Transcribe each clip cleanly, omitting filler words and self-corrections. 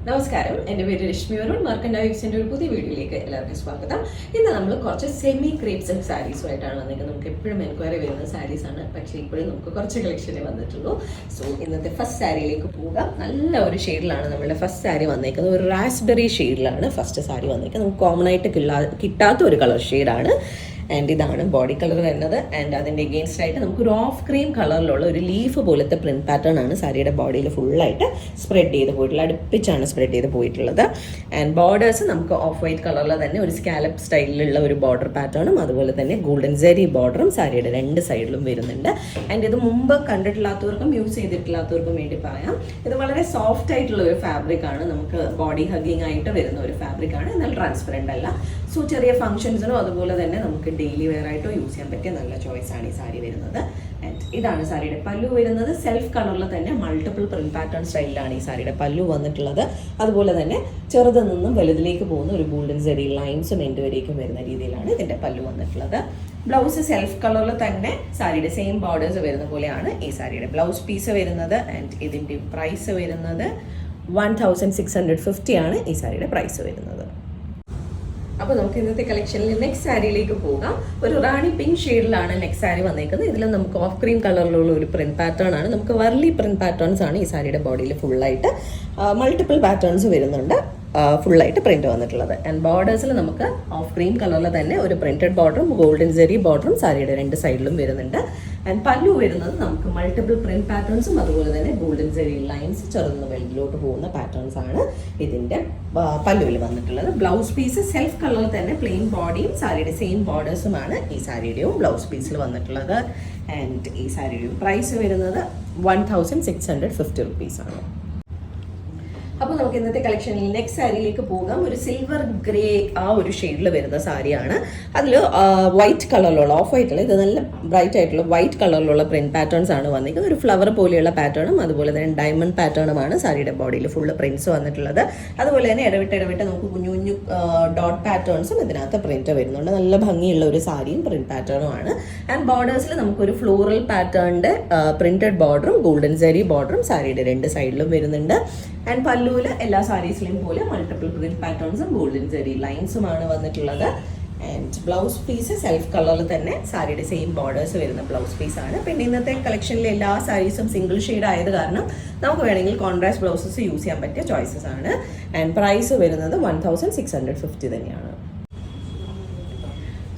നമസ്കാരം, എൻ്റെ പേര് രശ്മി വരുൺ. മാർക്കൻഡ് ഹൈബ്സിൻ്റെ ഒരു പുതിയ വീഡിയോയിലേക്ക് എല്ലാവർക്കും സ്വാഗതം. ഇന്ന് നമ്മൾ കുറച്ച് സെമി ക്രേപ്പ് സിൽക്ക് സാരീസുമായിട്ടാണ് വന്നിരിക്കുന്നത്. നമുക്ക് എപ്പോഴും എൻക്വയറി വരുന്ന സാരീസാണ്, പക്ഷേ ഇപ്പോഴും നമുക്ക് കുറച്ച് കളക്ഷനേ വന്നിട്ടുള്ളൂ. സോ ഇന്നത്തെ ഫസ്റ്റ് സാരിയിലേക്ക് പോകാം. നല്ല ഒരു ഷെയ്ഡിലാണ് നമ്മളുടെ ഫസ്റ്റ് സാരി വന്നിരിക്കുന്നത്. ഒരു റാസ്ബെറി ഷെയ്ഡിലാണ് ഫസ്റ്റ് സാരി വന്നിരിക്കുന്നത്. നമുക്ക് കോമൺ ആയിട്ട് കിട്ടാത്ത ഒരു കളർ ഷെയ്ഡാണ്. ആൻഡ് ഇതാണ് ബോഡി കളർ വരുന്നത്. ആൻഡ് അതിൻ്റെ എഗെയിൻസ്റ്റ് ആയിട്ട് നമുക്കൊരു ഓഫ് ക്രീം കളറിലുള്ള ഒരു ലീഫ് പോലത്തെ പ്രിന്റ് പാറ്റേൺ ആണ് സാരിയുടെ ബോഡിയിൽ ഫുള്ളായിട്ട് സ്പ്രെഡ് ചെയ്ത് പോയിട്ടുള്ളത്. അടുപ്പിച്ചാണ് സ്പ്രെഡ് ചെയ്ത് പോയിട്ടുള്ളത്. ആൻഡ് ബോർഡേഴ്സ് നമുക്ക് ഓഫ് വൈറ്റ് കളറിൽ തന്നെ ഒരു സ്കാലപ്പ് സ്റ്റൈലിലുള്ള ഒരു ബോർഡർ പാറ്റേണും അതുപോലെ തന്നെ ഗോൾഡൻ സെറി ബോർഡറും സാരിയുടെ രണ്ട് സൈഡിലും വരുന്നുണ്ട്. ആൻഡ് ഇത് മുമ്പ് കണ്ടിട്ടില്ലാത്തവർക്കും യൂസ് ചെയ്തിട്ടില്ലാത്തവർക്കും വേണ്ടി പറയാം, ഇത് വളരെ സോഫ്റ്റ് ആയിട്ടുള്ള ഒരു ഫാബ്രിക് ആണ്. നമുക്ക് ബോഡി ഹഗ്ഗിങ് ആയിട്ട് വരുന്ന ഒരു ഫാബ്രിക് ആണ്, എന്നാൽ ട്രാൻസ്പെറൻ്റ് അല്ല. സോ ചെറിയ ഫംഗ്ഷൻസിനോ അതുപോലെ തന്നെ നമുക്ക് ഡെയിലി വെയർ ആയിട്ടോ യൂസ് ചെയ്യാൻ പറ്റിയ നല്ല ചോയ്സ് ആണ് ഈ സാരി വരുന്നത്. ആൻഡ് ഇതാണ് സാരിയുടെ പല്ലു വരുന്നത്. സെൽഫ് കളറിൽ തന്നെ മൾട്ടിപ്പിൾ പ്രിന്റ് പാറ്റേൺ സ്റ്റൈലിലാണ് ഈ സാരിയുടെ പല്ലു വന്നിട്ടുള്ളത്. അതുപോലെ തന്നെ ചെറുതിൽ നിന്നും വലുതിലേക്ക് പോകുന്ന ഒരു ഗോൾഡൻ സെറി ലൈൻസും എൻഡ് വരേക്കും വരുന്ന രീതിയിലാണ് ഇതിൻ്റെ പല്ലു വന്നിട്ടുള്ളത്. ബ്ലൗസ് സെൽഫ് കളറിൽ തന്നെ സാരിയുടെ സെയിം ബോർഡേഴ്സ് വരുന്ന പോലെയാണ് ഈ സാരിയുടെ ബ്ലൗസ് പീസ് വരുന്നത്. ആൻഡ് ഇതിൻ്റെ പ്രൈസ് വരുന്നത് 1650 ആണ് ഈ സാരിയുടെ പ്രൈസ് വരുന്നത്. അപ്പോൾ നമുക്ക് ഇന്നത്തെ കളക്ഷനിൽ നെക്സ്റ്റ് സാരിയിലേക്ക് പോകാം. ഒരു റാണി പിങ്ക് ഷെയ്ഡിലാണ് നെക്സ്റ്റ് സാരി വന്നേക്കുന്നത്. ഇതിൽ നമുക്ക് ഓഫ് ക്രീം കളറിലുള്ള ഒരു പ്രിന്റ് പാറ്റേൺ ആണ്. നമുക്ക് വർലി പ്രിന്റ് പാറ്റേൺസ് ആണ് ഈ സാരിയുടെ ബോഡിയിൽ ഫുള്ളായിട്ട് മൾട്ടിപ്പിൾ പാറ്റേൺസ് വരുന്നുണ്ട്. ഫുള്ളായിട്ട് പ്രിന്റ് വന്നിട്ടുള്ളത്. ആൻഡ് ബോർഡേഴ്സിൽ നമുക്ക് ഓഫ് ക്രീം കളറിൽ തന്നെ ഒരു പ്രിന്റഡ് ബോർഡറും ഗോൾഡൻ സെറി ബോർഡറും സാരിയുടെ രണ്ട് സൈഡിലും വരുന്നുണ്ട്. ആൻഡ് പല്ലു വരുന്നത് നമുക്ക് മൾട്ടിപ്പിൾ പ്രിന്റ് പാറ്റേൺസും അതുപോലെ തന്നെ ഗോൾഡൻ സെറി ലൈൻസ് ചെറുതുന്ന വെള്ളിലോട്ട് പോകുന്ന പാറ്റേൺസ് ആണ് ഇതിൻ്റെ പല്ലുവിൽ വന്നിട്ടുള്ളത്. ബ്ലൗസ് പീസ് സെൽഫ് കളറിൽ തന്നെ പ്ലെയിൻ ബോഡിയും സാരിയുടെ സെയിം ബോർഡേഴ്സുമാണ് ഈ സാരിയുടെയും ബ്ലൗസ് പീസിൽ വന്നിട്ടുള്ളത്. ആൻഡ് ഈ സാരിയുടെയും പ്രൈസ് വരുന്നത് 1650 റുപ്പീസാണ്. അപ്പോൾ നമുക്ക് ഇന്നത്തെ കളക്ഷനിൽ നെക്സ്റ്റ് സാരിയിലേക്ക് പോകാം. ഒരു സിൽവർ ഗ്രേ ആ ഒരു ഷെയ്ഡിൽ വരുന്ന സാരിയാണ്. അതിൽ വൈറ്റ് കളറിലുള്ള ഓഫ് വൈറ്റിൽ ഇത് നല്ല ബ്രൈറ്റ് ആയിട്ടുള്ള വൈറ്റ് കളറിലുള്ള പ്രിന്റ് പാറ്റേൺസ് ആണ് വന്നിരിക്കുന്നത്. ഒരു ഫ്ലവർ പോലെയുള്ള പാറ്റേണും അതുപോലെ തന്നെ ഡയമണ്ട് പാറ്റേണുമാണ് സാരിയുടെ ബോഡിയിൽ ഫുള്ള് പ്രിന്റ്സ് വന്നിട്ടുള്ളത്. അതുപോലെ തന്നെ ഇടവിട്ട് നമുക്ക് കുഞ്ഞു കുഞ്ഞു ഡോട്ട് പാറ്റേൺസും ഇതിനകത്ത് പ്രിന്റ് വരുന്നുണ്ട്. നല്ല ഭംഗിയുള്ള ഒരു സാരിയും പ്രിന്റ് പാറ്റേണും ആണ്. ആൻഡ് ബോർഡേഴ്സിൽ നമുക്കൊരു ഫ്ലോറൽ പാറ്റേണിൻ്റെ പ്രിന്റഡ് ബോർഡറും ഗോൾഡൻ സെറി ബോർഡറും സാരിയുടെ രണ്ട് സൈഡിലും വരുന്നുണ്ട്. ആൻഡ് പല്ലുവിൽ എല്ലാ സാരീസിലെയും പോലെ മൾട്ടിപ്പിൾ പ്രിന്റ് പാറ്റേൺസും ഗോൾഡൻ സെറി ലൈൻസുമാണ് വന്നിട്ടുള്ളത്. ആൻഡ് ബ്ലൗസ് പീസ് സെൽഫ് കളറിൽ തന്നെ സാരിയുടെ സെയിം ബോർഡേഴ്സ് വരുന്ന ബ്ലൗസ് പീസാണ്. പിന്നെ ഇന്നത്തെ കളക്ഷനിലെ എല്ലാ സാരീസും സിംഗിൾ ഷെയ്ഡ് ആയത് കാരണം നമുക്ക് വേണമെങ്കിൽ കോൺട്രാസ്റ്റ് ബ്ലൗസസ് യൂസ് ചെയ്യാൻ പറ്റിയ ചോയ്സസ് ആണ്. ആൻഡ് പ്രൈസ് വരുന്നത് 1650 തന്നെയാണ്.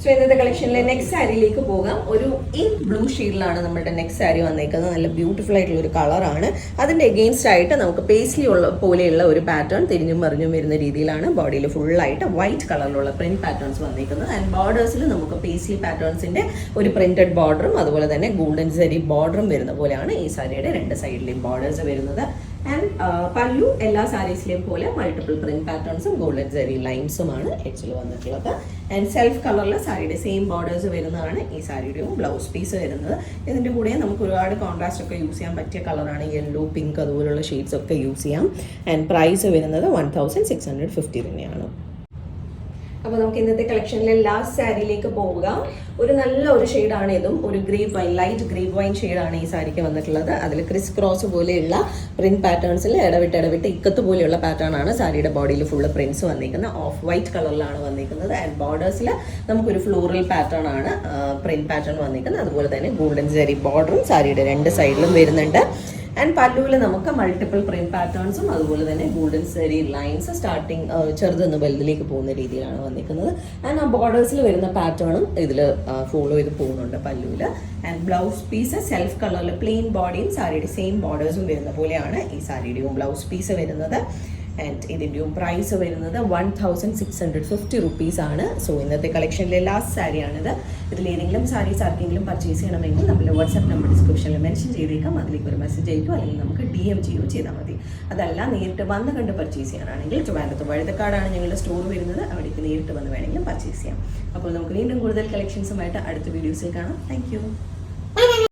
സോ ഇന്നത്തെ കളക്ഷനിലെ നെക്സ്റ്റ് സാരിയിലേക്ക് പോകാം. ഒരു ഇങ്ക് ബ്ലൂ ഷെയ്ഡിലാണ് നമ്മുടെ നെക്സ്റ്റ് സാരി വന്നേക്കുന്നത്. നല്ല ബ്യൂട്ടിഫുൾ ആയിട്ടുള്ള ഒരു കളറാണ്. അതിൻ്റെ എഗെയിൻസ്റ്റ് ആയിട്ട് നമുക്ക് പേസ്ലി പോലെയുള്ള ഒരു പാറ്റേൺ തിരിഞ്ഞും മറിഞ്ഞും വരുന്ന രീതിയിലാണ് ബോഡിയിൽ ഫുള്ളായിട്ട് വൈറ്റ് കളറിലുള്ള പ്രിന്റ് പാറ്റേൺസ് വന്നിരിക്കുന്നത്. ആൻഡ് ബോർഡേഴ്സിൽ നമുക്ക് പേസ്ലി പാറ്റേൺസിൻ്റെ ഒരു പ്രിന്റഡ് ബോർഡറും അതുപോലെ തന്നെ ഗോൾഡൻ സെറി ബോർഡറും വരുന്ന പോലെയാണ് ഈ സാരിയുടെ രണ്ട് സൈഡിലെയും ബോർഡേഴ്സ് വരുന്നത്. ആൻഡ് പല്ലു എല്ലാ സാരീസിലെയും പോലെ മൾട്ടിപ്പിൾ പ്രിന്റ് പാറ്റേൺസും ഗോൾഡൻ സെറി ലൈൻസുമാണ് എഡ്ജിൽ വന്നിട്ടുള്ളത്. ആൻഡ് സെൽഫ് കളറിൽ സാരിയുടെ സെയിം ബോർഡേഴ്സ് വരുന്നതാണ് ഈ സാരിയുടെയും ബ്ലൗസ് പീസ് വരുന്നത്. ഇതിൻ്റെ കൂടെ നമുക്ക് ഒരുപാട് കോൺട്രാസ്റ്റ് ഒക്കെ യൂസ് ചെയ്യാൻ പറ്റിയ കളറാണ്. യെല്ലോ, പിങ്ക് അതുപോലുള്ള ഷെയ്ഡ്സ് ഒക്കെ യൂസ് ചെയ്യാം. ആൻഡ് പ്രൈസ് വരുന്നത് 1650 തന്നെയാണ്. അപ്പോൾ നമുക്ക് ഇന്നത്തെ കളക്ഷനിലെ ലാസ്റ്റ് സാരിയിലേക്ക് പോവുക. ഒരു നല്ല ഒരു ഷെയ്ഡാണ് ഇതും. ഒരു grape wine, light grape wine ഷെയ്ഡാണ് ഈ സാരിക്ക് വന്നിട്ടുള്ളത്. അതിൽ ക്രിസ് ക്രോസ് പോലെയുള്ള പ്രിന്റ് പാറ്റേൺസിൽ ഇടവിട്ട് ഇക്കത്ത് പോലെയുള്ള പാറ്റേൺ ആണ് സാരിയുടെ ബോഡിയിൽ ഫുള്ള് പ്രിന്റ്സ് വന്നിരിക്കുന്നത്. ഓഫ് വൈറ്റ് കളറിലാണ് വന്നിരിക്കുന്നത്. ആൻഡ് ബോർഡേഴ്സിൽ നമുക്കൊരു ഫ്ലോറൽ പാറ്റേൺ ആണ് പ്രിന്റ് പാറ്റേൺ വന്നിരിക്കുന്നത്. അതുപോലെ തന്നെ ഗോൾഡൻ സെറി ബോർഡറും സാരിയുടെ രണ്ട് സൈഡിലും വരുന്നുണ്ട്. ആൻഡ് പല്ലുവിൽ നമുക്ക് മൾട്ടിപ്പിൾ പ്രിന്റ് പാറ്റേൺസും അതുപോലെ തന്നെ ഗോൾഡൻ സെറി ലൈൻസ് സ്റ്റാർട്ടിങ് ചെറുതെന്ന് വലുതിലേക്ക് പോകുന്ന രീതിയിലാണ് വന്നിരിക്കുന്നത്. ആൻഡ് ആ ബോർഡേഴ്സിൽ വരുന്ന പാറ്റേണും ഇതിൽ ഫോളോ ചെയ്ത് പോകുന്നുണ്ട് പല്ലുവിൽ. ആൻഡ് ബ്ലൗസ് പീസ് സെൽഫ് കളറിൽ പ്ലെയിൻ ബോഡിയും സാരിയുടെ സെയിം ബോർഡേഴ്സും വരുന്ന പോലെയാണ് ഈ സാരിയുടെയും ബ്ലൗസ് പീസ് വരുന്നത്. ആൻഡ് ഇതിൻ്റെയും പ്രൈസ് വരുന്നത് 1650 റുപ്പീസാണ്. സോ ഇന്നത്തെ കളക്ഷനിലെ ലാസ്റ്റ് സാരിയാണിത്. ഇതിലേതെങ്കിലും സാരീസ് ആർക്കെങ്കിലും പർച്ചേസ് ചെയ്യണമെങ്കിൽ നമ്മുടെ വാട്സാപ്പ് നമ്പർ ഡിസ്ക്രിപ്ഷനിൽ മെൻഷൻ ചെയ്തേക്കാം. അതിലേക്ക് ഒരു മെസ്സേജ് അയക്കും, അല്ലെങ്കിൽ നമുക്ക് DM ചെയ്യുകയോ ചെയ്താൽ മതി. അതല്ല നേരിട്ട് വന്ന് കണ്ട് പർച്ചേസ് ചെയ്യാനാണെങ്കിൽ ട്രിവാൻഡ്രത്ത് വഴുതക്കാടാണ് ഞങ്ങളുടെ സ്റ്റോർ വരുന്നത്. അവിടേക്ക് നേരിട്ട് വന്ന് വേണമെങ്കിലും പർച്ചേസ് ചെയ്യാം. അപ്പോൾ നമുക്ക് വീണ്ടും കൂടുതൽ കളക്ഷൻസുമായിട്ട് അടുത്ത വീഡിയോസിൽ കാണാം. താങ്ക്